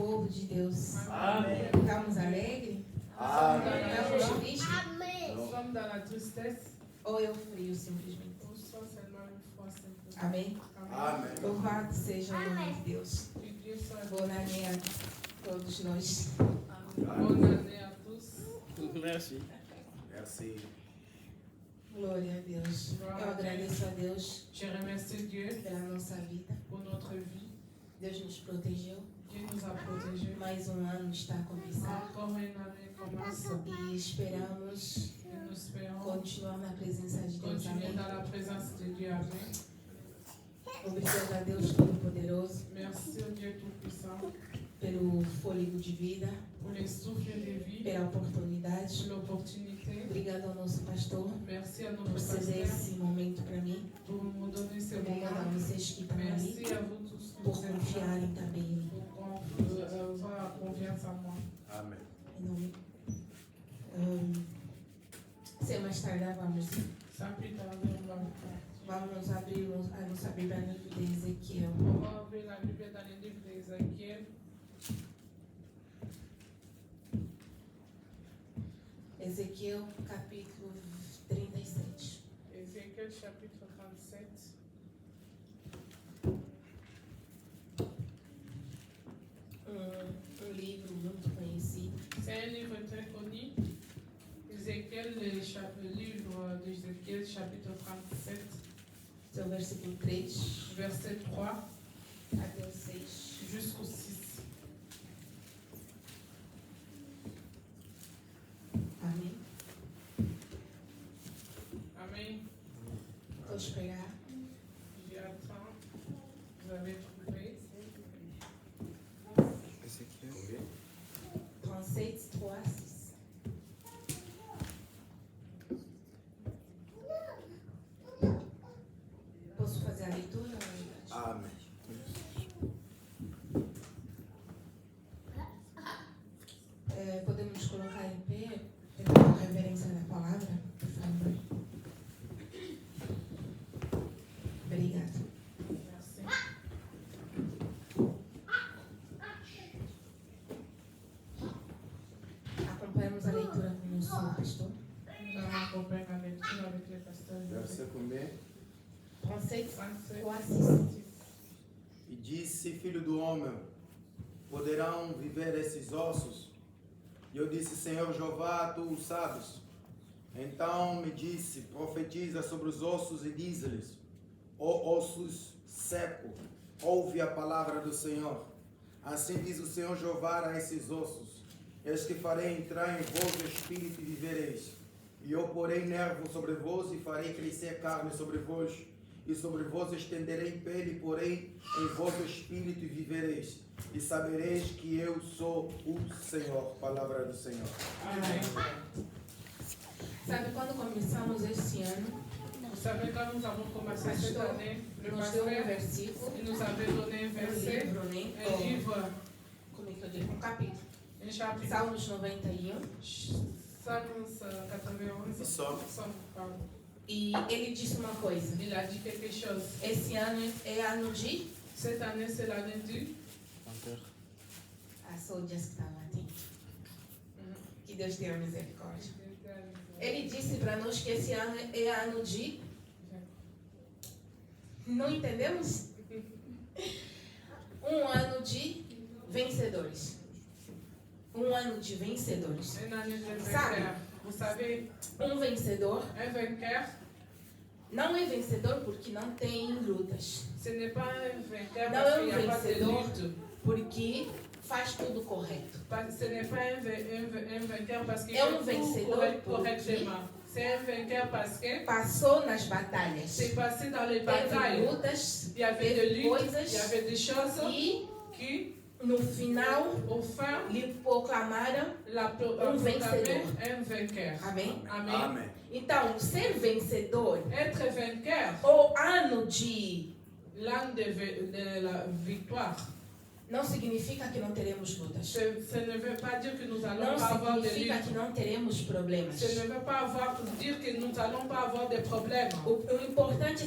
povo de Deus. Amém. Estamos alegres? Amém. Estamos tristes? Nous sommes dans la tristesse. Ou é o frio, simplesmente? Ou soit seulement une fois simplement. Amém? Amém. Louvado seja o nome de Deus. Que Dieu soit Boa année a todos nós. bonne année à tous. Merci. Merci. Glória a Deus. Eu agradeço a Deus Je remercie Dieu pela nossa vida. pour notre vie. Deus nos protegeu. Dieu nous a protégés. Mais um ano está a começar. Encore une année commence E esperamos et nous espérons continuar na presença de Deus. continuer Amém. dans la présence de Dieu. Amen. Obrigado a Deus Todo-Poderoso Merci au Dieu Tout-Puissant pelo fôlego de vida, pour les souffles de vie, pela oportunidade. pour l'opportunité. Obrigado ao nosso pastor Merci à por notre ceder pasteur esse momento para mim. pour me donner ce Obrigado a moment. vocês que estão ali Merci à vous tous qui por nous êtes là, confiarem também em mim. pour avoir confiance en moi. Amém. Em nome. Sem mais tardar, vamos Sans plus tarder, on va Vamos abrir a nossa Bíblia no livro de Ezequiel. On va ouvrir la Bible dans le livre d'Ézéchiel. Ezequiel, capítulo 37. Ézéchiel chapitre 37. Um livro muito conhecido. C'est un livre très connu. Ézéchiel, le livre d'Ézéchiel chapitre 37, Seu versículo 3 verset 3 até o 6. jusqu'au 6. Amém? Amen. Todos pegar. J'attends. Vous avez trouvé. Ezequiel. 37, 3, 6. Posso fazer a leitura? Amém. Podemos colocar em pé pela reverência da palavra, por favor. Obrigada. Merci. Acompanhamos a leitura com o nosso pastor. Nous allons accompagner la lecture avec les pasteurs. Verset combien? 37, 37. 3, 6. E disse, filho do homem, poderão viver esses ossos? E eu disse, Senhor Jeová, tu o sabes. Então me disse, profetiza sobre os ossos e diz-lhes, ó ossos secos, ouve a palavra do Senhor. Assim diz o Senhor Jeová a esses ossos, eis que farei entrar em vós o espírito e vivereis. E eu porei nervo sobre vós e farei crescer carne sobre vós. E sobre vós estenderei pele, porém em vós o espírito e vivereis. E sabereis que eu sou o Senhor. Palavra do Senhor. Amen. Sabe, quando começamos este ano, Vous savez, quand nous avons commencé cette année, le nos deu pasteur versículo, il nous avait donné un verset, livro, né? un livre, Como é que eu digo? capítulo. un chapitre. Salmos 91. Salmos 91. Salmos. Pardon. E ele disse uma coisa. Il a dit quelque chose. Esse ano é ano de... Cette année, c'est l'année du. Ah, sou o Dias que estava atento. Que Deus tenha misericórdia. Ele disse para nós que esse ano é ano de... Não entendemos? Um ano de vencedores. Um ano de vencedores. Une année de Sabe? vainqueur. Vous savez, Um vencedor un vainqueur, não é vencedor porque não tem lutas. ce n'est pas un vainqueur Não parce é qu'il n'y a pas de vencedor lutte. porque faz tudo correto. Ce n'est pas un vainqueur parce qu'il É um fait tout vencedor correctement. C'est un vainqueur parce que Passou nas batalhas. c'est passé dans les Teve batailles. lutas Il y avait des luttes, coisas il y avait des choses e qui, no final au fin, lhe proclamaram la proclamé vencedor. un vainqueur. Amém? Amen. Amém. Então, ser vencedor, Être vainqueur, o ano de l'âme de la victoire, não significa que não teremos lutas. ce ne veut pas dire que nous allons Não pas avoir de significa luttes. que não teremos problemas. Ce ne veut pas dire que nous allons pas avoir de problèmes. O importante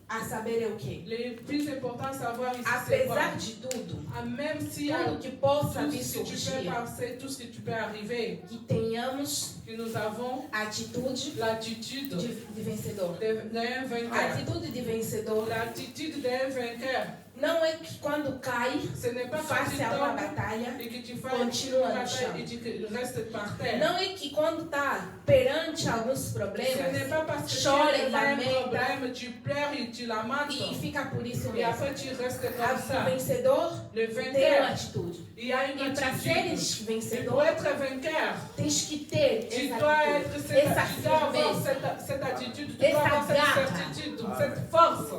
a saber é o quê? Le plus important à savoir ici, c'est quoi? Apesar de tudo, même s'il y a tudo que possa tout vir ce que tu peux surgir, passer, tout ce que tu peux arriver, que tenhamos que nous avons a atitude l'attitude de vencedor. d'un A vainqueur. atitude de vencedor L'attitude d'un vainqueur, não é que quando cai, ce n'est pas quand tu face a uma tombes batalha, et que tu fasses continua une no bataille chão. et tu restes par terre. Não é que quando está perante alguns Ce n'est problemas, pas parce que tu chora as e un lamenta problème, tu pleures et tu lamentes. e fica por isso Et mesmo. après tu restes O comme ça. vencedor Le tem uma vainqueur, atitude. il y a une E para attitude. seres Et vencedor, pour être vainqueur, tens que ter tu essa dois, atitude, être essa tu dois avoir firmeza, cette attitude, tu dois essa avoir cette garra. certitude, cette force.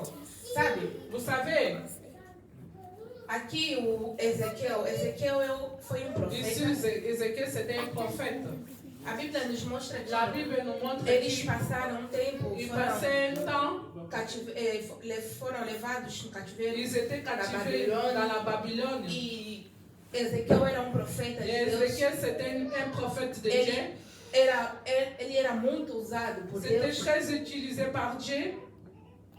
sabe? Vous savez, Aqui o Ezequiel foi ici profeta. Ézéchiel c'était un prophète. A Bíblia nos mostra La que Bible nous montre eles qu'ils passaram um tempo, passaient un temps, foram levados no cativeiro ils étaient captivés dans la Babylone. e Ezequiel era profeta de Et Deus. Ézéchiel c'était un prophète de Ele Dieu. ele era muito usado por C'était Deus, très utilisé par Dieu,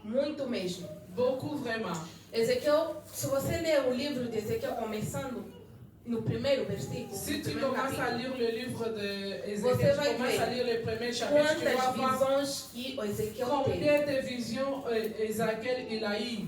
muito mesmo. beaucoup vraiment. Ezequiel, se você ler o livro de Ezequiel começando no primeiro versículo, Si no tu primeiro commences à capítulo, lire le livre de Você Ézéchiel, vai tu commences ver à lire le premier chapitre, tu vas quantas voir visões que o Ezequiel teve. combien de visions Ézéchiel il a eu.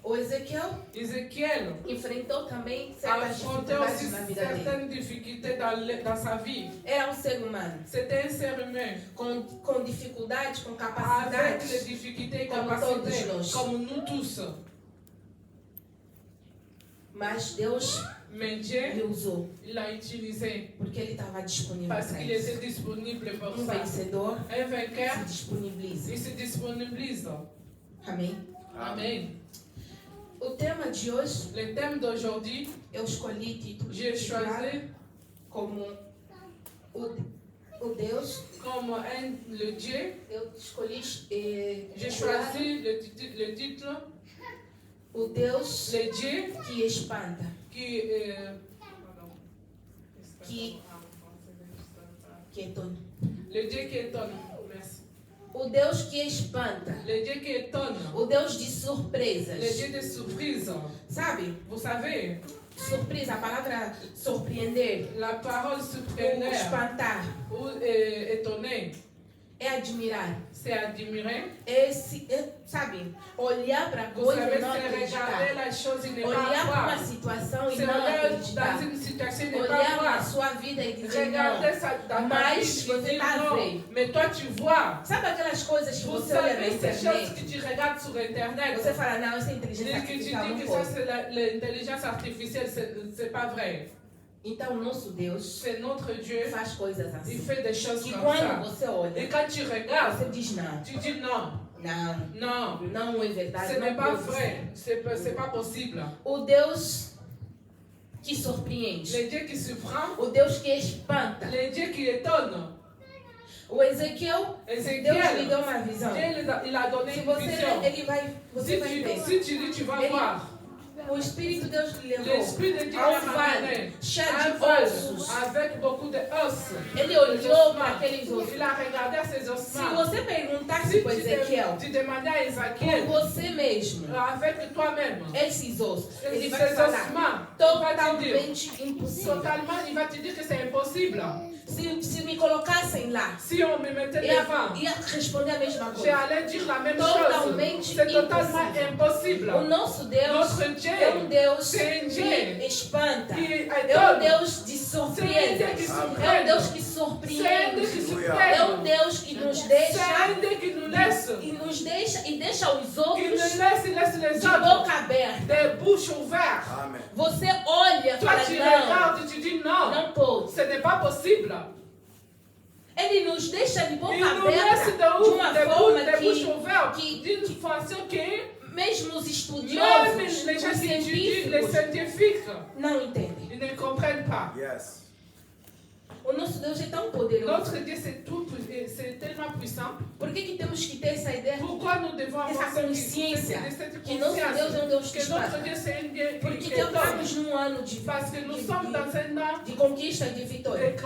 O Ezequiel Ézéchiel enfrentou também a certas affronté aussi dificuldades na vida dele. certaines difficultés dans sa vie. Era ser humano, C'était un ser humain com dificuldades, com avec capacidades. les difficultés et Comme capacités, todos nós. comme nous tous. Mas Deus Mais Dieu, lhe usou, il l'a utilisé porque ele estava disponível parce para qu'il isso. était disponible pour ça. Vencedor Un vainqueur, se disponibiliza. il se disponibilise. Amém? Amen. O tema de hoje, Le thème d'aujourd'hui, eu escolhi título j'ai choisi como o Deus. comme le Dieu. Eu escolhi J'ai choisi le titre, o Deus le Dieu que espanta, qui. que étonne. Le Dieu qui étonne. Merci. O Deus que espanta, Le Dieu qui étonne. o Deus de Le surpresas. Dieu de surprise. Sabe? Vous savez, Surpresa, a palavra surpreender, la parole ou surpreneur espantar, ou étonner, é admirar. c'est admirer. Sabe? Olhar para a Vous coisa savez, e não c'est acreditar. regarder la chose et ne pas Olhar para uma voir. situação e C'est não regarder acreditar. dans une situation et ne pas Olhar para a voir. sua vida e dizer Regarder não. ça dans ta Mas vie você et dire tá non. vendo. Mais toi, tu vois. Sabe aquelas coisas que Vous você olha na savez ces choses internet? que tu regardes sur Internet. Você fala, não, essa Et inteligência que tu dis artificial não que ça, pode. c'est l'intelligence artificielle, c'est pas vrai. Então, o nosso Deus C'est notre Dieu. faz coisas Il assim. fait des choses Que comme quando ça. você Et olha, quand tu regardes, você diz não. tu dis non. Não, Non. não é verdade. Ce n'est Não pas pode vrai. ser. C'est pas possible. O Deus que surpreende. Le Dieu qui surprend, O Deus que espanta. le Dieu qui étonne. O Ezequiel, Deus lhe Ézéchiel, deu uma visão. Dieu il a donné Se une você vision. ler, ele vai, você vai ver. Si tu lis, tu vas Ele- voir. O Espírito de Deus lhe levou L'Esprit de Dieu a m'a um vale ramené cheio un de vase ossos. avec beaucoup de os. Ele olhou para aqueles ossos. Il a regardé ces Se ossements. você perguntasse Si para Ezequiel, tu demandais à por Ézéchiel, você mesmo, avec toi-même, esses ossos, ele vai ces falar ossements, il va te dire, totalmente impossível. totalement, il va te dire que c'est impossible. Se me colocassem lá, Si on me mettait devant, ia responder a mesma coisa. j'allais dire la même Totalement chose. C'est totalement impossível. impossible. O nosso Deus Notre é Dieu, Deus c'est un Dieu que espanta. qui É um étonne. Deus de C'est un Dieu surpresas. qui É um surprend. Deus que C'est un surpreende. Dieu qui Alléluia. É um surprend. Deus que nos C'est deixa un Dieu qui nous laisse. e deixa os Qui outros nous laisse, il laisse les de autres. boca aberta. Des bouches ouvertes. Amen. Você olha e Toi, fala, tu não, regardes, tu dis non. não pode. Ce n'est pas possible. Ele nos deixa de boca Il nous laisse aberta de uma forma des bouches que ouvertes. que- D'une façon que mesmo os même estudiosos, les os gens qui étudient, les científicos, scientifiques, não entendem. ils ne comprennent pas. Yes. O nosso Deus é tão poderoso. Notre Dieu, c'est tellement puissant. Por que que temos que ter essa ideia Pourquoi nous devons avoir Essa consciência cette que nosso Deus é um Deus que que notre espanta? Dieu, c'est un Dieu Porque qui étonne. estamos num ano de, Parce que nous sommes dans un an de conquista e de vitória. de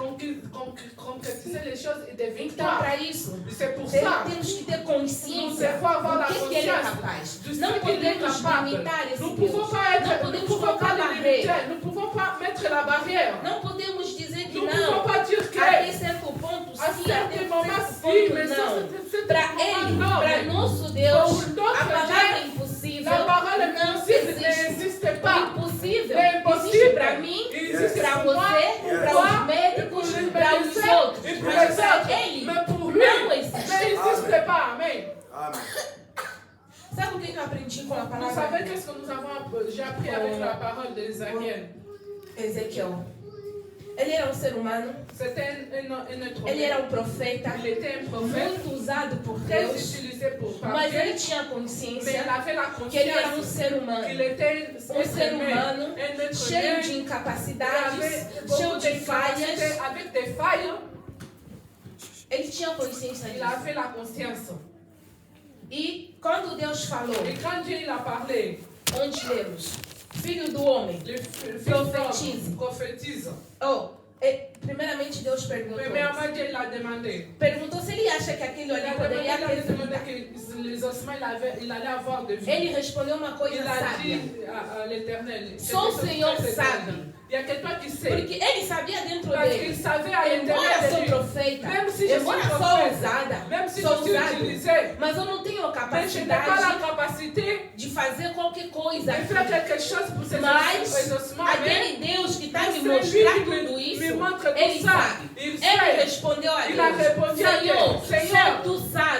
concrétiser les choses et de Então, victoire. para isso, C'est pour ça temos que ter consciência Nous devons avoir la do que ele é conscience capaz. de ce Não qu'il est podemos capable. limitar esse Nous ne Deus. pouvons pas Não être, nous podemos pouvons colocar pas pouvons pas mettre la barrière. Não podemos dizer que Nous ne pouvons não. pas dire que Até certo ponto, à sim, até certains moments, certo si, ponto, mais não. Para Ele, não. para nosso Deus, Pour notre a palavra Dieu, impossível la parole não impossible existe. n'existe O pas. impossível L'impossible existe para mim, existe para pour moi, você, Yes. para toi, os médicos, et pour para les os médecins, outros. et pour Mas les para autres. Ele, Mais pour lui, não existe. n'existe pas. Amen. Amen. Sabe o que eu aprendi com a Vous palavra? savez qu'est-ce que nous avons, j'ai appris avec la parole d'Ézéchiel. Ezequiel. Ele era um ser humano, C'était un être ele era humain. um profeta, Il était un prophète muito usado por très Deus, utilisé par mas Dieu, ele tinha mais consciência il avait la que ele era um conscience ser humano, qu'il était um ser humano un être cheio humain, de il incapacidades, avait cheio beaucoup de de falhas. capacités, avec des failles. Ele tinha consciência Il disso. avait la conscience. E quando Deus falou, Et quand Dieu il a parlé, onde lemos, Filho do homem, le fils Prophétise. d'homme prophétise. primeiramente Deus perguntou. Premièrement, Dieu l'a demandé. Perguntou se ele acha que aquilo Il ali a poderia demandé ter que vida. les ossements il allait avoir de vie. Ele respondeu uma Il coisa a sábia. dit à l'Éternel, Só o Senhor sabe. il y a quelqu'un qui sait. Porque ele sabia dentro Parce dele. qu'il savait à Embora l'intérieur sou de lui, profeta, même si je suis embora sou prophète, ousada, même si sou je suis ousado, utilisé, mas eu não tenho mais je n'ai pas la capacidade capacité de fazer qualquer coisa. de faire quelque chose pour ces Mas ossements. Mais aquele Deus que está me celui mostrar qui tudo me isso, montre ele tout ça, sabe. il Ele sait. respondeu a Il a Deus, répondu à Dieu, Senhor, Senhor, tu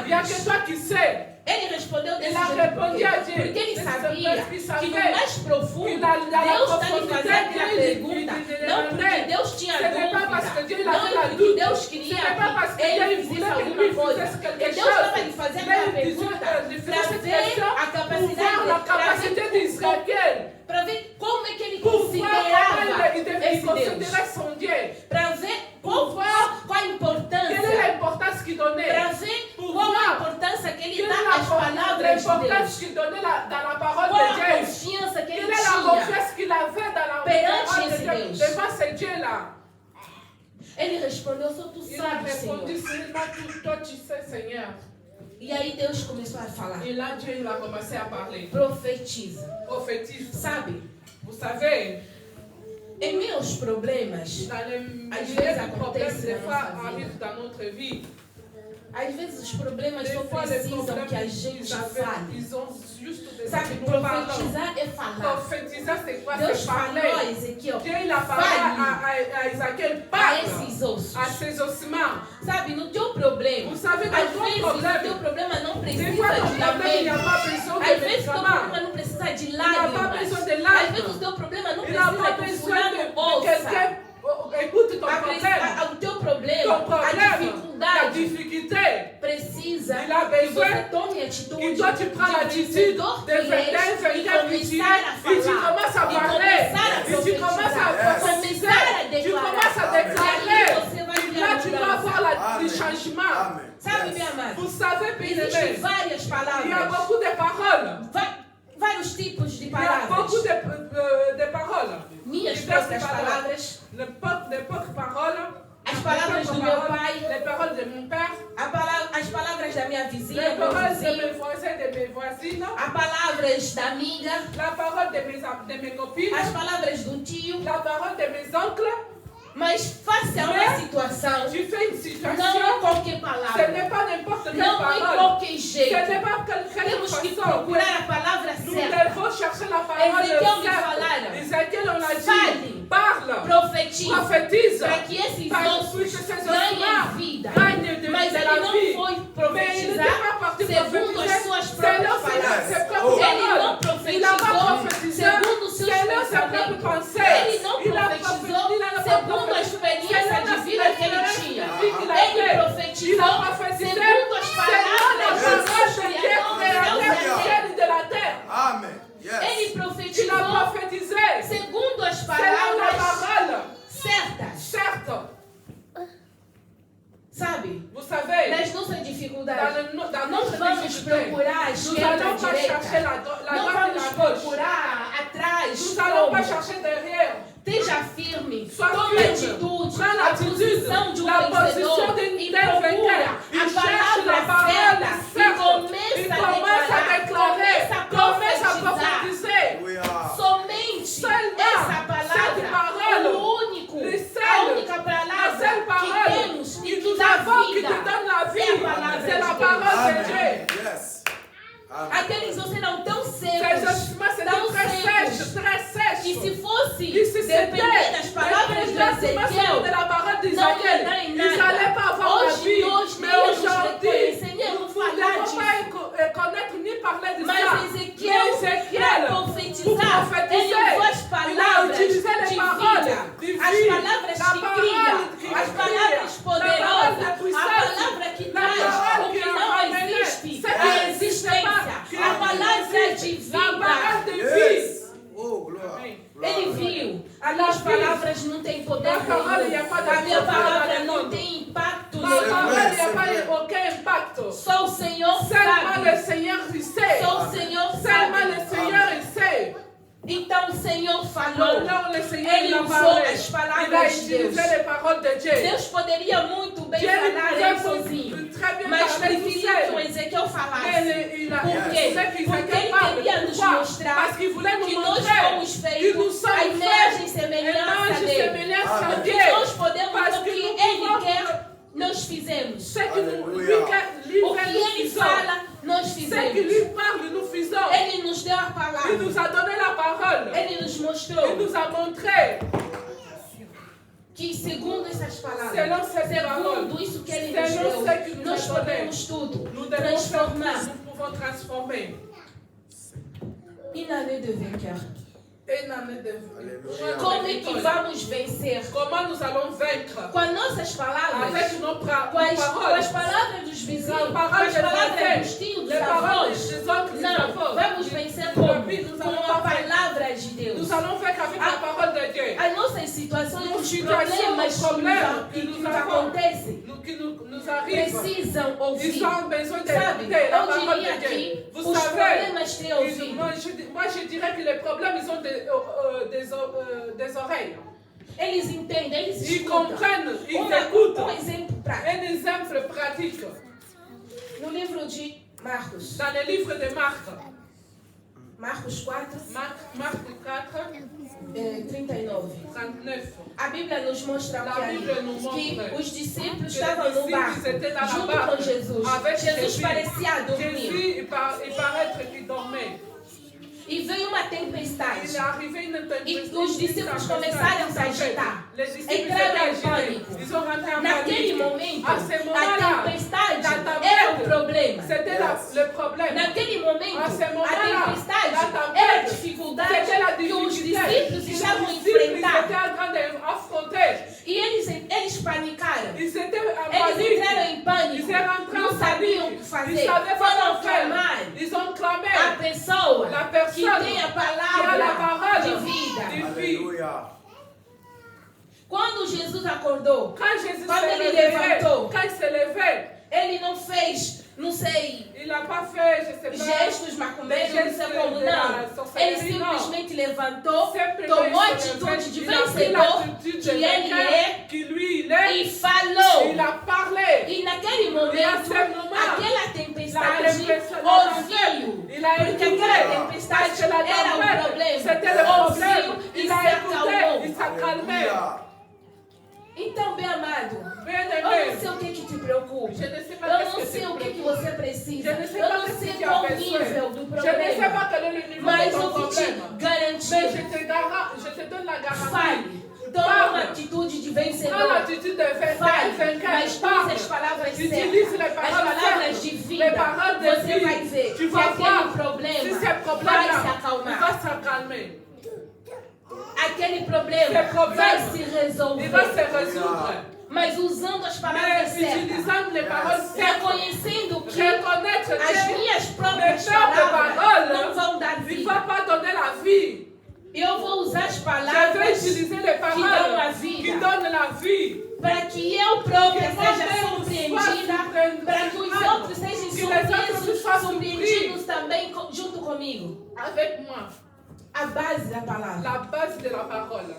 il y a que sabes. toi qui sais. Ele respondeu desse Ele a jeito répondu à porque, Dieu. porque ele Desse sabia jeito que que sabia. no mais profundo Que na Deus está me profundidade fazendo aquela dele, pergunta. de Não porque demander. Deus tinha Ce n'est pas parce que dúvida. Dieu il avait la Não porque doute. Deus Ce queria n'est pas parce que que ele Dieu fizesse voulait que alguma lui coisa. fasse quelque Que Deus chose. estava lhe fazendo aquela Mais il disait, pergunta il para faisait cette ver question a pour capacidade voir la capacité d'Israël. para ver como é que ele Pour voir considerava comment il esse Deus. considérait son Dieu. Para ver qual a Quelle importância. est l'importance qu'il donnait. Para ver Pour qual a voir importância que ele quelle dá est às palavras de l'importance Deus. qu'il donnait dans la parole Qual a de Dieu. confiança que Quelle ele est la tinha. confiance qu'il avait dans la Perante parole de esse Dieu Deus. devant ce Dieu-là. Ele respondeu, só tu Il a sabes, répondu, Senhor. seulement toi tu sais, Seigneur. E aí Deus começou a falar. Et là, Dieu il a commencé à parler. Profetiza. Prophétise. Sabe, Vous savez, em meus problemas, dans les Às milliers vezes de problèmes, acontece des na fois, nossa vida. arrivent dans notre vie. às vezes os problemas Des só fois, les precisam problèmes, que a gente fale. ils ont juste besoin Sabe, que nous parlons. profetizar é falar. Prophétiser, c'est quoi? Deus C'est falou parler. a Ezequiel, Dieu, il a parlé à Isaïe, a parle esses ossos. à ses ossements. Sabe, no teu problema, Vous savez, às dans ton vezes o teu problème, problema não des precisa fois, ton de problème, il n'y a lamento. pas besoin Às de vezes o teu médicaments. problema não precisa de Il n'a pas lágrimas. besoin de Às vezes o larmes. teu problema não Il n'a precisa pas que besoin fulano de ouça. quelqu'un écoute ton problème. O teu problema, Ton a problème, la dificuldade difficulté. precisa Il a que besoin você tome atitude que toi tu prends de l'attitude vencedor de que és vainqueur e victime começar a et tu falar. commences à E parler começar a et tu commences à profetizar. prophétiser, Começar a tu declarar. commences à E aí déclarer. você vai ver Là a tu vas mudança. voir le Amen. changement. Amen. Sabe, Yes. minha amada? Vous savez, Existem bien-aimés, várias il y a palavras. beaucoup de paroles. Vários tipos de Il y a beaucoup palavras. de paroles. Minhas diversas próprias palavras. Les poucres paroles. As palavras do meu pai. Les paroles de mon père. As palavras da minha vizinha, Les meu paroles de vizinho. mes voisins, de mes voisines. As palavras da amiga. La parole de mes copines. As palavras do tio. La parole de mes oncles. Mas face a uma situação, Tu fais une não é situation. qualquer Ce palavra. n'est pas n'importe quelle Não é parole. qualquer Ce jeito. n'est pas quelle Temos que façon. procurar a palavra Nous certa. devons chercher la parole Ezequiel me certa. falaram. Ezequiel, on a Fale. dit. Parle. Profetiza. Prophétise. Para que esses Para que ossos esses ganhem ossos vida. ganhem de Mas la ele não vie. foi Mais il n'était profetizar pas parti segundo as suas prophétiser próprias selon palavras. ses propres Oh. Ele não paroles. Il n'a pas profetizou prophétisé segundo os seus selon ses propres pensamentos. pensées. Ele não Il a profetizou il n'a pas segundo a prophétisé experiência de vida que ele tinha. qu'il a Ele fait. Il profetizou a prophétisé segundo as selon la palavras parole do de Deus Dieu Criador créateur dos du céus e da ciel terra. et de la terre. Amen. Yes. Ele Il a profetizou prophétisé segundo as selon la palavras parole. certas. Certes, Sabe? vous savez, Nas nossas dificuldades. dans Não notre vamos difficulté, procurar a nous esquerda, a n'allons pas chercher direita. la Não droite et vamos la gauche. procurar atrás. Nous n'allons pas Como? chercher derrière. Esteja firme. Sois Tome firme. atitude. Prends A l'attitude. posição de La vencedor. position E d'un procura vainqueur. Il a cherche la palavra parole certa. E certa. começa Il a commence à declarar. déclarer. Começa a Commence à profetizar. prophétiser. We are. Somente Seulement essa cette palavra Amém. Aqueles ossos eram tão Ces secos, ossements tão étaient très secos, sèches, très sèches. que se fosse E se depender das palavras de Ezequiel, de la parole não d'Israël, ia dar em ils n'allaient pas nada. avoir la Hoje vie. nós Mais nem nos aujourd'hui, reconhecemos, nem nous vamos ne falar devons disso. pas connaître ni parler de Mas ça. Ezequiel, Mais Ézéchiel, para pour profetizar, ele prophétiser, usou as il a palavras utilisé de les paroles vida, de as vie, palavras la que parole criam, qui as crie, palavras la poderosas, parole a puissante, palavra que la traz parole o qui que a não ramené existe, ce a qui n'existe existência, pas, qui a palavra existe, de la parole vida. de vie. Yes. Oh, glória. Amém. Ele viu, as minhas palavras não têm poder La parole, il n'y a nenhum, pas a minha d'activité palavra dans le não monde. tem impacto Ma nenhum. parole, il n'y a c'est vrai. pas aucun impact. Só o Senhor Seulement le sabe, Seigneur il sait. só o Senhor Seulement sabe. le Seigneur il sait. Então o Senhor falou, Alors le Seigneur ele il a usou parlé. as Il a palavras de Deus. utilisé les paroles de Dieu. Deus poderia muito bem Dieu il falar ele pouvait sozinho, très bien mas parler tout preferiu que o seul. Ezequiel falasse. Mais il a Por quê? c'est Porque qu'Ézéchiel ele parle. queria nos Pourquoi? mostrar Parce qu'il voulait que nous nós montrer fomos que nous feitos sommes à imagem e faits semelhança image et dele. sémillance à Amém. Dieu. Que nós podemos Parce o que que nous ele pouvons quer, nós fizemos. ce que nous Alléluia. lui O que ele faisons. fala, nós Ce qu'il fizemos. lui parle, nous faisons. Ele nos deu a Il palavra. nous a donné la parole. Ele nos Il mostrou nous a montré, que segundo essas palavras, selon cette parole, segundo isso que ele nos selon deu, ce qu'il nous nós a donné, podemos tudo nous devons faire transformar tout, nous pouvons transformer. une année de vainqueur. Une année de Alléluia. Como é que vamos vencer? Comment nous allons vaincre? Com as nossas palavras, Avec nos com as paroles. palavras dos vizinhos, La com parole as des palavras voisins, dos tios, dos les paroles avós. des oncles, des Não, avós. vamos vencer como? Oui, nous Com allons a pas vaincre. palavra de Deus. Nous allons vaincre avec la parole de Dieu. As nossas situações, Nos os situações, problemas os problemas que que nos nous avons. acontecem, Qui nous arrivent. precisam ouvir. Ils ont besoin Sabe, d'écouter la eu parole diria de Dieu. que Vous os savez, problemas têm ils- ouvido. moi, je dirais que les problèmes, ils ont des oreilles. Eles entendem, eles Ils escutam. comprennent, ils Um écoutent. exemplo prático. Un exemple pratique. No livro de Marcos, Dans le livre de Marc, Marcos 4, Marc 4, 39. 39. A Bíblia nos mostra La que, Bible nous que montre os discípulos que estavam les no discípulos barco étaient dans la junto barque com Jesus. avec Jesus Jésus. parecia dormir. Jésus, il paraît qu'il dormait. E veio uma Il tempestade. est arrivé une tempête. E os discípulos começaram a se agitar. Les disciples Entraram étaient em agités. pânico. Ils ont rentré en Naquele panique. momento, À ce a moment-là, tempestade la tempête, era o problema. c'était le problème. Naquele momento, À ce a moment-là, tempestade la tempête, era a dificuldade C'était la que os difficulté. discípulos Les estavam disciples étaient enfrentando. en train d'affronter. E eles panicaram. Ils étaient en Eles panique. entraram em pânico. Ils étaient rentrés Não en sabiam o panique. que Ils fazer. savaient Foram pas quoi clamar faire. Ils ont clamé. a pessoa La que personne tem a qui a la palavra parole de vida. de vie. Alléluia. Quando Jesus acordou, Quand Jésus Quando s'est ele réveillé, levantou. quand il s'est levé, ele não fez, não sei, il n'a pas fait, je sais pas, gestos macumbeiros, não sei como, de la não. Ele sorcellerie, non. simplesmente levantou, Simplesmente tomou a il s'est atitude de levé. Il a pris vencedor l'attitude que de ele vainqueur, é qui lui il est. e falou. Il a parlé. E naquele E momento, naquele momento, aquela La tempestade tempête, ouviu. il a Porque écouté. aquela tempestade Parce que la era o tempête, problema. c'était le problème. Ouviu e Il se a écouté, acalmou. il s'est calmé. Alléluia. Então, bem amado, eu não Bien-aimé, sei o que te preocupa. je ne sais pas Eu qu'est-ce não que sei tu o que préoccupes. você precisa. Je ne sais Eu pas não qu'est-ce sei que tu qual as o nível besoin. do Je ne sais problema. pas quel est le niveau Mas de ton eu vou te problème. Mais garantir. je te donne la garantie. Fale. Toma uma atitude de Prends vencedor. l'attitude de Fale. vainqueur. Mas use Parle. as palavras Utilise certas. les As paroles palavras de certes. vida. Les paroles de Você vie. vai ver Tu que vas aquele voir. Si problema ce vai se problème-là, il acalmar. va se calmer. Aquele problema Esse problema vai se Il va resolver. se résoudre. Mas usando as palavras Mais certas. utilisant les paroles certes, Reconhecendo que reconnaître as que minhas les próprias propres palavras paroles não vão dar il ne vida. va pas donner la vie. Eu vou usar as Je vais palavras utiliser les que dão a paroles qui vida. donnent la vie. Para que eu própria Que seja você surpreendida, surpreendida, para que os outros sejam que les autres soient surpreendidos também junto comigo. Avec moi, A base da palavra. la base de la parole.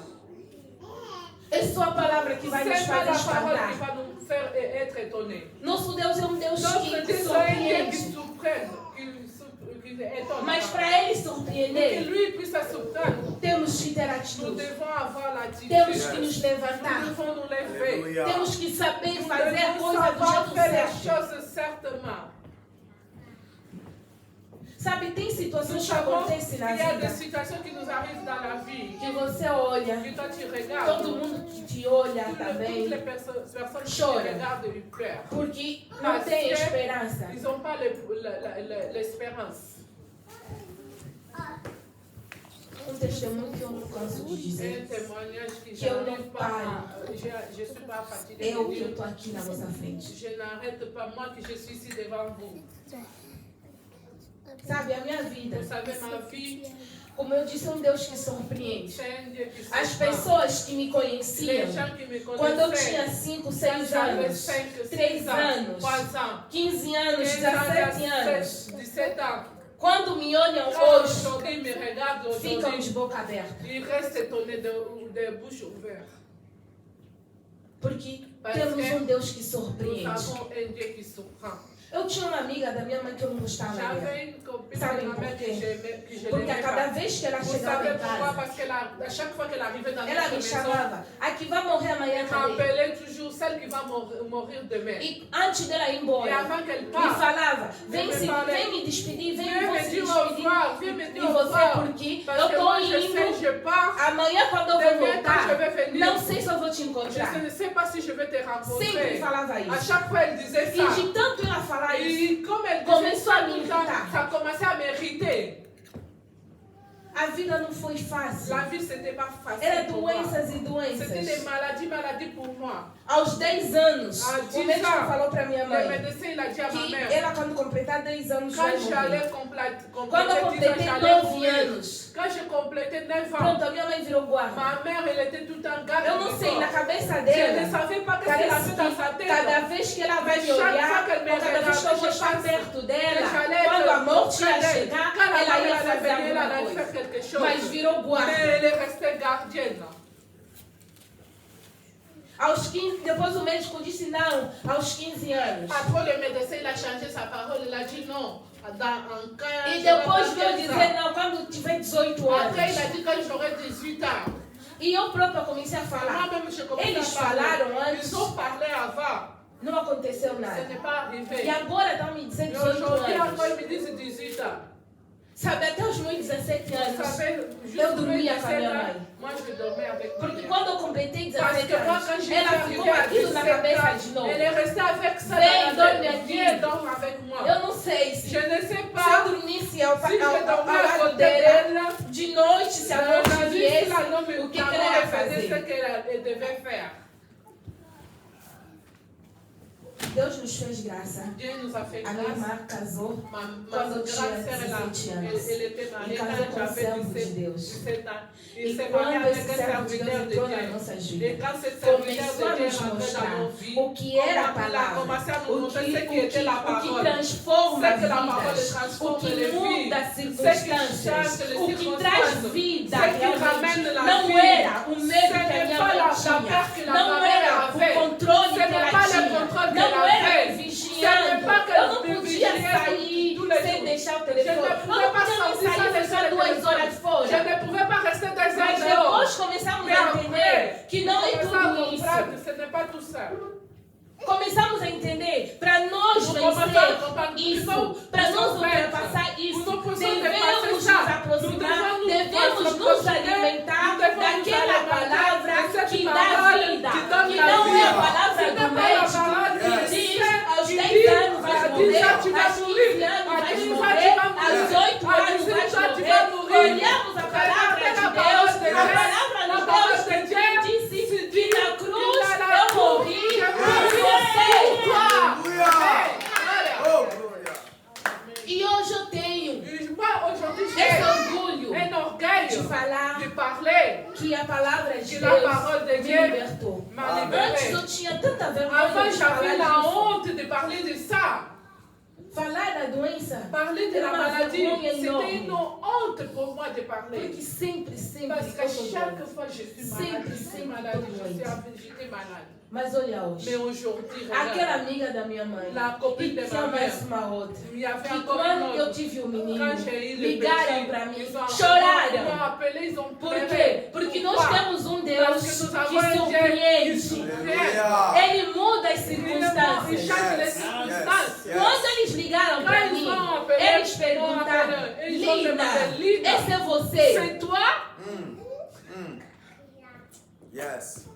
É só a palavra que vai nos C'est pas fazer la parole qui espantar. va nous faire être étonnés. Nosso Deus é um Deus Notre que Dieu, c'est un Dieu qui surpreende. surprend, qui étonne. Mas para Ele Que surpreender, lui puisse surprendre, temos que ter nous atitude. devons avoir l'attitude. Temos que nos Nous levantar. devons nous lever. Alléluia. Temos que saber Nous fazer a devons coisa do savoir jeito faire les certo. choses certainement. Sabe, tem Nous situações que savons acontecem qu'il na y a des vida situations qui nous arrivent dans la vie. que você olha, Que toi tu regardes. todo mundo que te olha Toutes também, les personnes qui chora. te regardent, ils pleurent. porque não tem esperança. Ils n'ont pas l'espérance. Testemunho que eu não canso de Un dizer. témoignage que Que eu j'arrive não pas, pare. je suis pas fatiguée. Eu que eu tô aqui na vossa frente. Je n'arrête pas, moi que je suis ici devant vous. Sabe, a minha vida, Vous savez, ma vie, como eu disse, é um Deus que surpreende. c'est un Dieu qui As surprend. pessoas que me conheciam, Les gens qui me quando eu connaissaient, tinha 5, quand 6 j'avais anos, 5, 3 6 ans, anos, 3 ans, 15 anos, 15 ans, 17 anos, 17 ans, quando me olham quand hoje, aujourd'hui ils me regardent, ficam aujourd'hui, de boca aberta. ils restent étonnés de bouche ouverte. Porque Mas temos é- um Deus que Nous surpreende. avons un Dieu qui surprend. Eu tinha uma amiga da minha mãe que eu não gostava dela. J'avais une copine Sabe de ma por mère quê? que je Porque a n'aimais cada pas. vez que ela Vous chegava savez em pourquoi? casa, Parce qu'à chaque fois qu'elle arrivait dans ela notre me maison, chamava. Aqui vai morrer amanhã elle também. m'appelait toujours celle qui va mourir demain. E antes dela ir Et embora, avant qu'elle me parte, falava, me falava, vem me despedir, vem viens me você dire au despedir. revoir, viens me E dire au você, revoir. porque Parce eu que tô moi, je sais, indo. je pars. Amanhã, quando eu vou Demain, quand je voltar, vais venir, não sei se eu vou te je encontrar. ne sais pas si je vais te Sempre rencontrer. falava À isso. chaque fois, elle disait E ça. de tanto ela falar isso, Et comme elle disait Começou ça, a me tout le temps, irritar. ça commençait à m'irriter. a vida não foi fácil. La vie, c'était pas facile Era pour moi. doenças e C'était des doenças. maladies pour moi. Aos 10 anos, Ah, o médico 10 ans. falou para minha Le mãe médecin, il a dit à ma que mère, ela, quando completar 10 anos, vai quand morrer. j'allais Quando eu compléter 10 ans, completei j'allais 9 mourir. anos, Quand je complétais 9 ans, pronto, a minha mãe virou guarda. ma mère, elle était tout en garde. Eu não sei, na cabeça Je ne dela, savais pas qu'est-ce qu'elle parece avait dans sa que tête. cada vez que ela vai me Chaque olhar, fois qu'elle me ou cada vez que eu vou regardait, estar je perto dela, que j'allais quando a être morte ia près d'elle. chegar, Quand la ela mort ia allait fazer venir, elle alguma allait coisa. faire quelque chose. Mas virou guarda. Mais elle est restée gardienne. Aos 15, depois o médico disse não, aos 15 anos. Après, le médecin, il a changé sa parole. Il a dit non. En 15 E depois veio dizer não, quando tiver 18 Après, il a anos. dit quand j'aurai 18 ans. E eu própria comecei a falar. Moi-même, je commence Eles à parler. falaram antes, Ils ont parlé avant. não aconteceu Ce nada. n'est pas arrivé. E agora estão me dizendo Et 18 aujourd'hui, encore, anos. ils me disent 18 ans. Sabe, até os meus 17 Vous anos. savez, Eu juste dormia com a minha 17 ans, mãe. moi, je dormais avec ma Porque mère. quando eu completei Parce 17 que moi, anos, quand j'ai ela arrivé ficou à aquilo na 17 cabeça ans, de novo. elle est restée avec ça Vem, dans la dorme tête. aqui. Viens, dorme avec moi. Eu não sei se, Je ne sais se eu pas dormisse ao, si je ao dormais à lado côté dela, d'elle. de noite, se a noite La vie, viesse, la nomme, o que la que ela ia mort faisait ce fazer? qu'elle devait faire. Deus nos fez graça. Dieu nous a fait A minha grâce. irmã casou Ma quando eu grande tinha sœur, 17 anos. elle était E mariée casou quand com um j'avais servo de 17 Deus. 17 ans. E Il s'est marié quando avec esse un servo de Deus serviteur de entrou nas Dieu. nossas Et vidas, quand ce serviteur começou a de Dieu nos est rentré dans mostrar nos vies, o que era a il a palavra, commencé à nous o montrer que, ce qui était la o que parole. transforma C'est que la parole vidas, o transforme que les vies. muda Ce qui circunstâncias, change les o que traz circonstances. vida Ce qui realmente. ramène la Não vie. era o medo Ce que a n'est minha pas mãe la tinha, peur que la não mère era avait. o controle Ce que n'est ela pas le tinha, contrôle não qu'elle era avait. me Ce vigiando. n'est pas que Eu não me podia vigiait sair tous les sem jours. deixar o Je telefone. ne Eu não pouvais pas podia nem sortir sair sans ficar laisser le 2 horas téléphone. fora. Je ne pouvais pas rester 2 Mas heures dehors. depois começamos Mais a après, entender que não é começar a tudo isso. comprendre, ce n'est pas tout ça. Começamos a entender, para nós Nous commençons à vencer comprendre que isso, nous para nós pouvons vaincre. ultrapassar Nous isso, pouvons devemos dépasser nos ça. aproximar, Nous devemos devons nos nous alimentar Nous devons daquela nous palavra alimenter de cette que dá parole vida, qui donne que la não vie. é a palavra Ce do n'est pas la parole médico que qui diz dit, aos qui 10 dit, anos vais à 10 morrer, ans tu vas aos 15 mourir, anos à vais 15 ans morrer, tu vas mourir, aos 8 à anos 17 vais ans tu vas morrer. mourir. Olhamos a palavra Regardez de la Deus, parole de a Dieu. palavra La de parole Deus de Dieu disse dit que na cruz que na eu cruz morri je por mourrai você. Alléluia. Oh, glória. E hoje eu tenho Moi, aujourd'hui, esse j'ai orgulho un de orgueil falar de parler que a palavra de que Deus la parole de me Dieu libertou. m'a Antes libéré. eu tinha tanta vergonha Avant, de j'avais la falar disso. honte de parler de ça. Falar da doença, Parler de la Era uma maladie, vergonha c'était enorme. une honte pour moi de parler. porque sempre Parce eu que tô chaque doente. fois je suis Sempre, malade, je suis sempre malade, tô doente. j'étais malade. Mas olha Mais hoje, aujourd'hui, aquela regarde, amiga da minha mãe, la copine e de ma tinha mère, mais uma outra, il y avait que encore une quando eu autre. tive o menino, Quand j'ai eu le ligaram petit, para mim, ils m'ont choraram. appelé, ils ont Por pleuré. quê? Porque nós Pourquoi? temos um Parce Deus que nous que avons un Dieu qui surpreende. surprend. Alléluia. Ele muda as Il circunstâncias. change les Yes, circonstances. yes. Quando eles ligaram para Quand mim, ils m'ont appelé, eles ils m'ont appelé, perguntaram: leader. Esse é você. C'est toi. Yes.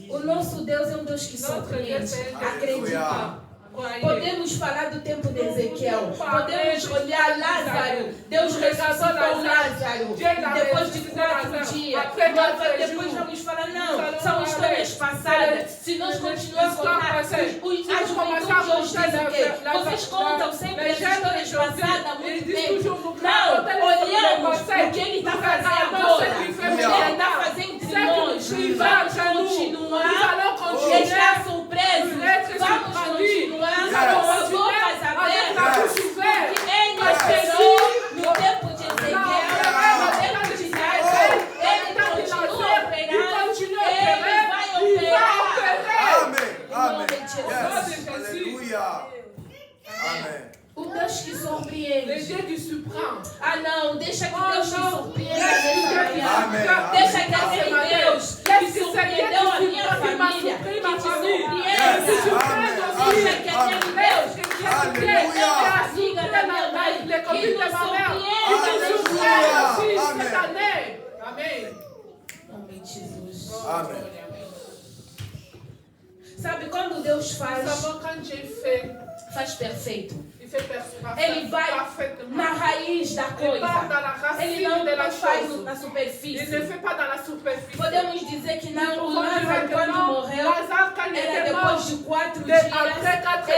O nosso Deus é um Deus que Notre Dieu, surpreende. c'est Acredita. Croyez. Podemos falar do tempo de Ezequiel. Podemos olhar Lázaro. Deus ressuscitou Lázaro. E depois de 4 dias. Depois vamos falar, não, são histórias passadas. Se nós continuarmos a contar, a juventude hoje diz o quê? Vocês contam sempre as histórias passadas há muito tempo. Não, olhamos o que ele está fazendo agora. O que ele está fazendo entre nós. Vamos continuar. Está surpreso. Vamos continuar. Com as bocas abertas, porque ele esperou no tempo de Ezequiel, no tempo de Daniel, ele continua operando, ele vai operar. Amém. Yes. Aleluia. Amém. O Deus que surpreende. Le Dieu qui surprend. Ah não, deixa que Deus te surpreenda nessa manhã. Amém. Deixa que aquele Deus que surpreendeu a minha família, que te surpreenda. Deixa que aquele Deus que surpreendeu a amiga da minha mãe, que nos surpreenda nessa année. Amém. Nome de Jesus. Amém. Sabe quando Deus faz Quand Dieu fait, faz perfeito? il fait Ele vai na raiz da coisa. Ele não faz na Il ne superfície. fait pas dans la superficie. Podemos dizer que não, o Lázaro quando morreu, era depois de 4 dias,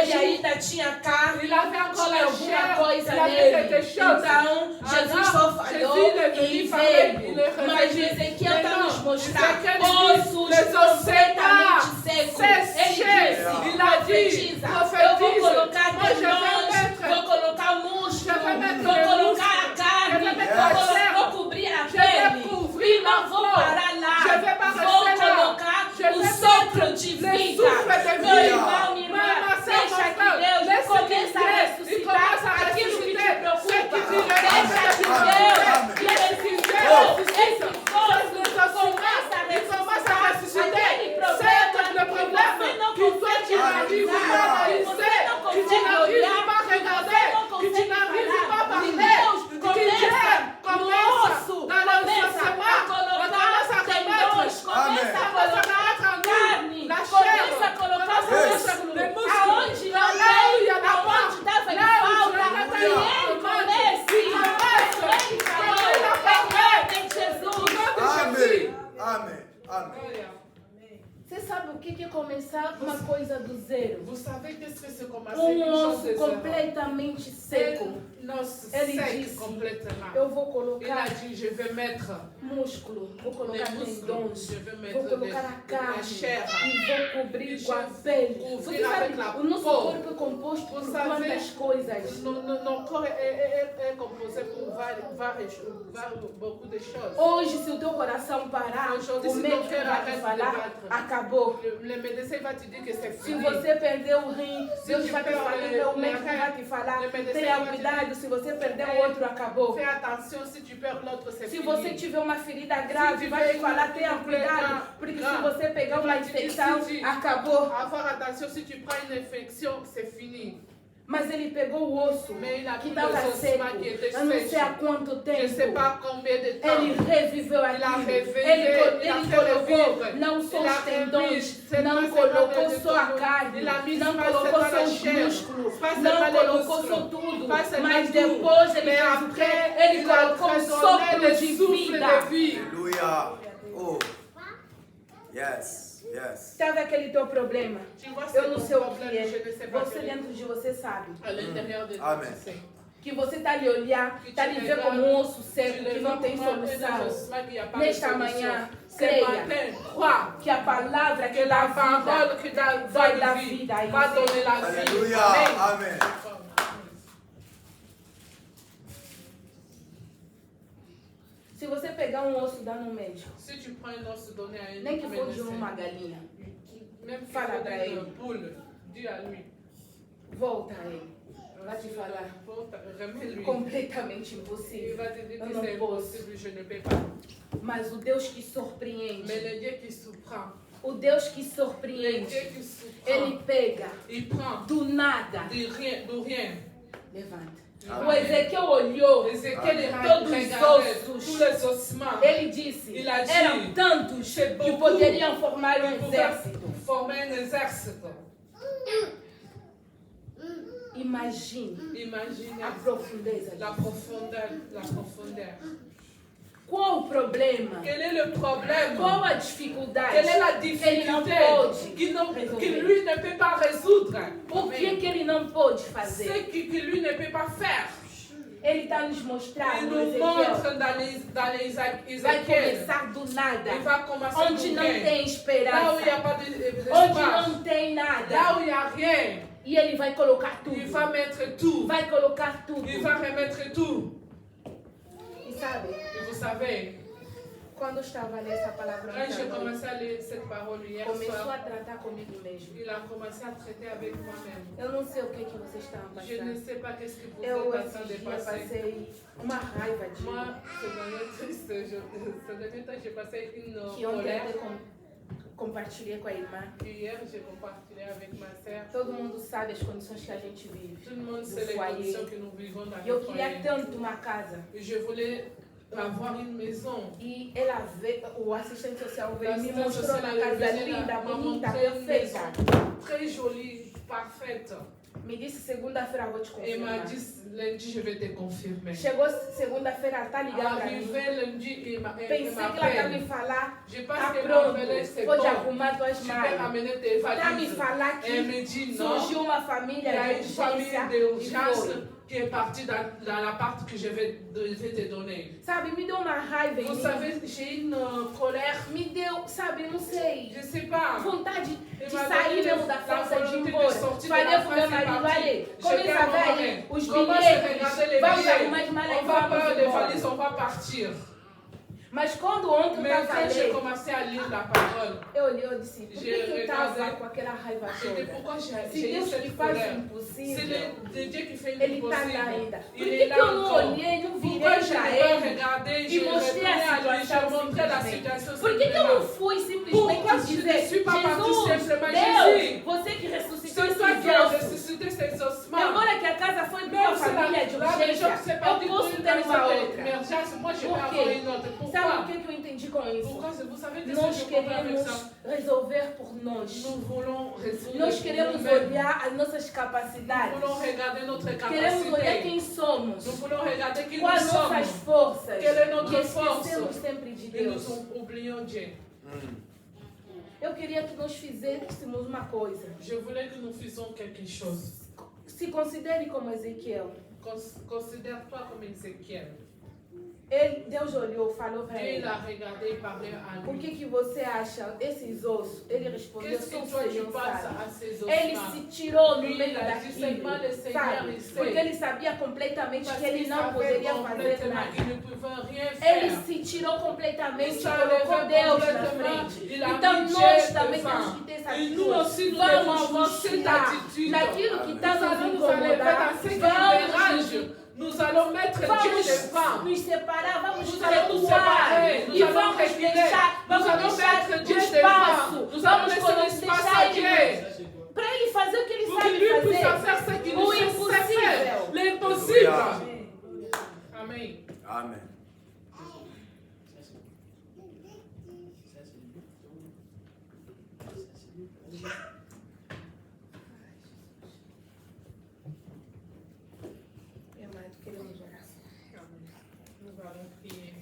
ele ainda tinha carne, tinha alguma coisa nele. Então, Jesus só falou e veio. Mas Ezequiel está nos mostrando ossos completamente secos. Ele disse, profetiza, eu vou colocar tendões, vou colocar músculo, vou colocar a carne, vou cobrir a pele. E não vou parar lá. Vou colocar o sopro de vida. Meu irmão, minha irmã, deixa que Deus comece a ressuscitar aquilo que te preocupa. Deixa que Deus ressuscitou esse fogo. Começa a ressuscitar aquele problema que você não consegue analisar, que você não consegue olhar, que você não consegue falar. E Deus começa no osso, começa a colocar tendões, começa a colocar carne, começa a colocar músculo, aonde não tem, aonde estava em falta, que ele comece, ele falou, em nome de Jesus. Amém. Você sabe o que é começar uma coisa do zero? Vous savez qu'est-ce que c'est commencer Um osso completamente seco. Ele sec disse, complètement. eu vou Il a colocar dit, je vais mettre músculo, vou colocar les muscles, tendões, je vais vou mettre colocar a la carne chair. e vou cobrir com a pele. Couvrir Você sabe, avec la o nosso peau. corpo é composto por Vous savez, quantas coisas? Nos corps est composé pour beaucoup de choses. Hoje, se o teu coração parar, Aujourd'hui, o se médico ton cœur vai te arrête de falar, battre, acabou. Le médecin va te dire que c'est Se fini. você perder o rim, Deus tu vai te perds falar, o le médico rein, vai te falar, le médecin tenha va te cuidado, se você perder o outro, acabou. Fais attention, si tu perds l'autre, c'est Se fini. você tiver uma ferida grave, Se vai te tiver falar, uma tenha ferida cuidado, porque se grave, você pegar uma vai te dizer, infecção, se tu- acabou. Avoir attention, si tu prends une infection, c'est fini. Mas ele pegou o osso Mais il a que pris les estava seco, ossements qui étaient eu não sei há sèches. quanto Je ne sais tempo. pas combien de temps. Ele reviveu Il a aquilo. revivé, Ele il a fait colocou revivre. não só Il a os tendões, remis, não c'est colocou pas só a seulement carne, il a mis não pas colocou seulement só la os chair, músculos, pas não seulement les colocou muscles, só tudo, pas seulement mas tout. depois ele Mais fez o après, quê? Ele il a colocou um redonné sopro le de souffle vida. de vie. Aleluia. Oh. Yes. Sabe aquele teu problema? Tu vois, Eu não sei o que problème, je ne é. sais pas Você quel est. dentro de você sabe. À l'intérieur de toi, Amen. tu sais. Que você está ali olhar, está ali ver como um osso seco que não tem solução. Nesta manhã, creia que a palavra que dá vida vai dar vida a va donner você. la vie. Aleluia. Amen. Amém. Se você pegar um osso e dar no médico, Si tu prends un os donné à nem que un for de médecin, uma galinha, même si Fala tu pra donnes ele. une boule, dis à lui. volta a ele. Vai te falar. Remets-lui. Completamente Il impossível. va te dire Eu que não c'est posso. impossible, je ne peux pas. Mas o Deus que Mais surpreende, le Dieu qui surprend, o Deus que le surpreende, Dieu qui surprend, ele pega il prend do nada. de rien, Levanta. O Ezequiel olhou todos os tous les ossements. Ele disse, eram tantos que poderiam formar um exército. Former un exército. Imagine a Imaginez profundeza. la profondeur. Qual o problema? Quel est le problème? Qual a dificuldade? Quelle est la Ele não difficulté pôde que lui ne peut pas résoudre? O que ele não pôde Ce fazer? que lui ne peut pas faire. Ele está nos mostrando, Il nous Ezequiel, montre dans les vai Ézéchiel. começar do nada. Il va commencer Onde do não rien. tem Là où il n'y a esperança. pas Onde d'espace. não tem Là nada. où il n'y a rien. E ele vai colocar Il tudo. va mettre tout. Vai colocar tudo. Il va remettre tout. E sabe, Et vous savez, quando eu estava a ler essa palavra, quand j'ai commencé à lire cette parole hier começou soir, a tratar comigo mesmo. il a commencé à traiter avec moi-même. Eu não sei o que vocês estão Je ne passando. sais pas qu'est-ce que vous Eu êtes en train esses de dias passer. passei uma raiva de Moi, ce dernier temps, j'ai passé une que ontem colère. até compartilhei com a irmã. Hier, j'ai compartilhé avec ma sœur. Todo mundo sabe as condições que a gente vive. Tout le monde Do sait les foyer. conditions que nous vivons dans E eu le queria foyer. tanto uma casa. Et je voulais avoir une maison. E ela veio, o assistente social veio e me L'assistante mostrou uma sociale casa venait linda, là, m'a bonita, montré une perfeita. maison très jolie, parfaite. Me disse segunda-feira eu vou te Et m'a confirmar. dit lundi, je vais te confirmer. Chegou segunda-feira, ela tá ligando pra mim. Arrivé lundi, il Pensei que ela ia me m'appelle. falar, Je tá pense qu'elle pronto, m'appelait, c'est pode bon. arrumar tuas Tu peux malas. amener tes Pra me valises. falar Elle que me dit non. surgiu uma Il família y a de une famille urgência d'urgence e foi. qui est partie dans l'appart que je vais te donner. Sabe, me deu uma raiva em Vous mim. savez, j'ai une colère, Me deu, sabe, não sei, je ne sais pas. vontade Il de m'a sair donné mesmo da la força de ir volonté de embora. sortir de Falei la pro meu France et marido, partir. olha, J'étais começa a à ver Montréal. aí os Commence à bilhetes, regarder les vamos billets. arrumar as malas e On va vamos pas les embora. valises, on va partir. Mas quando ontem eu Mais estava quand j'ai lendo, commencé à lire la parole, eu olhei e disse, por que J'ai eu estava regardé. com aquela raiva c'était toda? pourquoi Se j'ai eu Deus que cette faz o colère. C'est impossível, le Dieu qui fait Ele está lá l'impossible. ainda. Por Il que, est que là eu não encore. olhei, não virei Pourquoi je para n'ai pas ele regardé, e je mostrei a retournais à lui, situação je montrais la simplesmente? situation Por que, que eu não simplement. fui Pourquoi simplesmente je dizer, ne suis pas partie Jesus, simplement, Deus, Jésus, você que ressuscitou c'est toi esses qui as ossos, ressuscité ces ossements. agora que a casa foi para Même uma si família de la urgência, maison s'est eu partie pour posso une ter uma personne outra. d'urgence, moi je vais Por avoir quê? une autre. Sabe o Pourquoi? que eu entendi com isso? Pourquoi? Vous savez qu'est-ce Nós que je comprends avec queremos ça? resolver por nós. Nous voulons résoudre Nós queremos nous-mêmes. olhar as nossas Nous capacidades. voulons regarder notre Queremos olhar capacité. quem somos. Nous voulons regarder qui nous Quais nossas sommes. forças. Quelle est notre E force? esquecemos sempre de Et Deus. nous oublions Dieu. Eu queria que nós fizéssemos uma coisa. Je voulais que nous fassions quelque chose. Se considere como Ezequiel. Considère-toi comme Ézéchiel. Deus olhou, falou para Dieu ele. l'a regardé et parlé à O lui. que você acha? Esses ossos? Ele respondeu, Qu'est-ce só que o toi tu Senhor penses sabe. à ces Ele ossements? se tirou no Ele meio a dit, daquilo, seulement le Seigneur, sabe? il sait. Porque ele sabia completamente Parce que ele qu'il não savait poderia fazer complètement nada. qu'il ne pouvait rien Ele faire. se tirou completamente Il e s'en colocou levait Deus na complètement. frente. Il a Então mis nós Dieu também devant. temos que ter essa Et nous aussi, nous Vamos devons nos avoir cette tirar attitude. naquilo que Nous está nos allons nous enlever incomodar. dans ce qui nous Vamos dérange. Nous allons mettre Dieu devant. nos separar, vamos Nous allons nous recuar séparer. Nous e allons vamos reculer. deixar, Nous vamos allons deixar mettre o Dieu espaço, devant. Nous allons vamos laisser l'espace à deixar Dieu. ele para ele fazer o que ele Pour sabe que lui puisse fazer. faire ce qu'il O sait impossível. faire. L'impossible. Amen. Amen. Meu amado, queremos orar. Nous allons prier.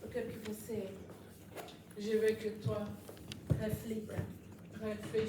Eu quero que você Je veux que toi reflita réfléchisses.